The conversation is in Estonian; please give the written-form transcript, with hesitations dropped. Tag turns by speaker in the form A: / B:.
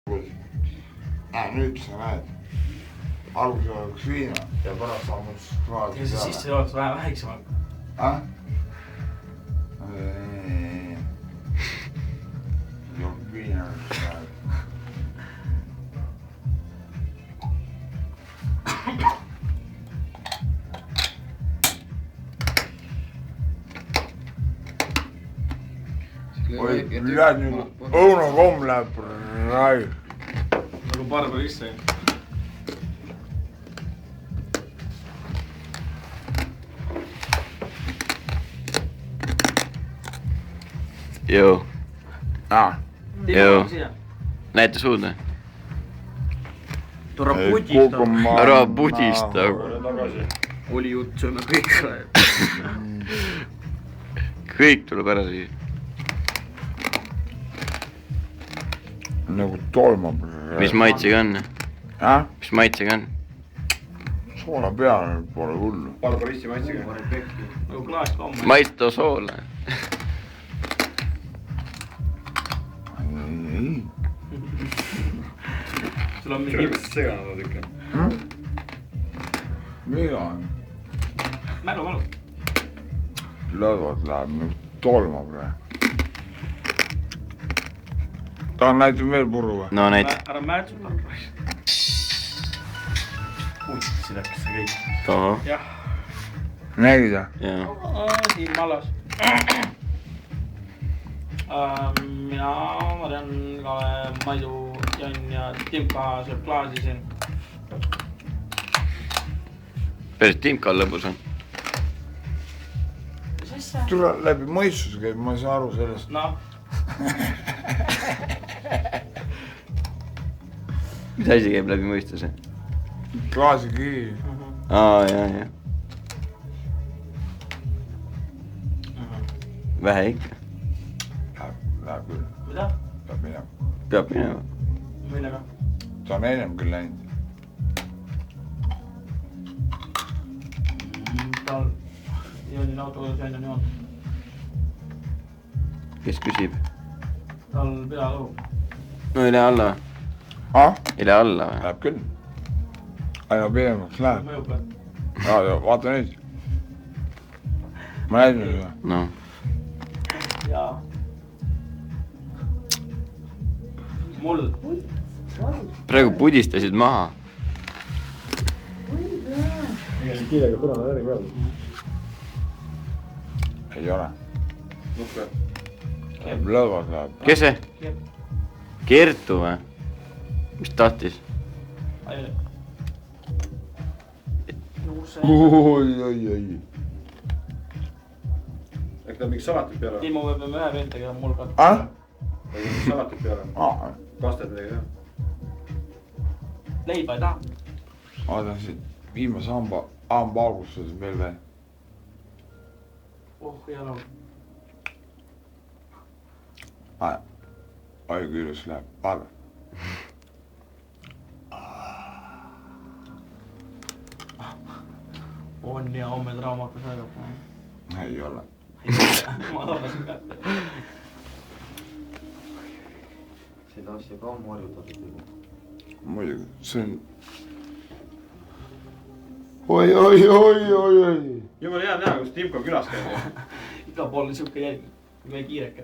A: Nüüd sa näed. Alguse oleks viina ja pärast ammus kraadi
B: peale. Ja siis see oleks vähe väiksema.
A: Joon viina näed. Oi, blядь, nüüd õunakomm läheb rai.
B: Nagu barbarisse.
C: Joo. Joo. Näite suuda.
B: Tore pudistab.
C: Ära pudistab.
B: Oli jutt sööme kõik.
C: Kõik tuleb ära siis.
A: Nagu tolmab.
C: Mis maitsega on? Mis maitsega on?
A: Soola peale pole hullu.
B: Barbarissi maitsega. Nagu klaas lomm.
C: Maitsta soola.
B: Sul on mingi...
D: Kas seganud ikka?
A: Mida on?
B: Mälu.
A: Lõdvad läheb nagu tolmab. Ta on näitab veel puru või?
C: No näit.
B: Ära mäed sul barbarissi. Uitsi läks see kõik.
C: Toho.
B: Jah.
A: Nägid või?
C: Jaa.
B: Siin mallas. Mina, Mariann, Kale, Maidu, Jan ja Timka sööb klaasi siin.
C: Päris Timka on lõbus on.
B: Mis asja?
A: Tule läbi mõistuse käib, ma ei saa aru sellest.
B: No.
C: Mis asi käib läbi mõistuse?
A: Klaasi kivi.
C: Jaa. Vähe ikka.
A: Läheb küll.
B: Mida?
A: Peab minema.
C: Peab minema.
B: Millega?
A: Ta on ennem küll läinud.
B: Tal Joonin autokodus Jan on joon.
C: Kes küsib?
B: Tal pea lõhub.
C: No üle alla. Üle alla või?
A: Läheb küll. Aina pidemaks läheb.
B: Mõjub või?
A: Vaata nüüd. Ma näisin seda.
C: No.
B: Jaa. Mul.
C: Praegu pudistasid maha.
D: Kiilega põrana äri peal.
A: Ei ole.
D: Nuhke.
A: Lõdvad läheb.
C: Kes see? Kertu või? Mis tahtis?
B: Aile.
A: Oi.
D: Äkki ta mingi salatit peale?
B: Timo võib ühe veentega mul ka.
D: Äkki mingi salatit peale? Kastet midagi teha?
B: Leiba ei taha.
A: Vaatan siit viimase hamba augustus veel.
B: Hea laul.
A: Oi kui ilus läheb. Vaata.
B: On ja homme draamakas aegab.
A: Ei ole.
B: Ma arvasin ka.
E: Seda asja ka on harjutatud.
A: Muidugi, see on... Oi.
D: Jumala hea näha, kus Timko külas käib.
B: Iga pool on siuke jälg. Me kiireke.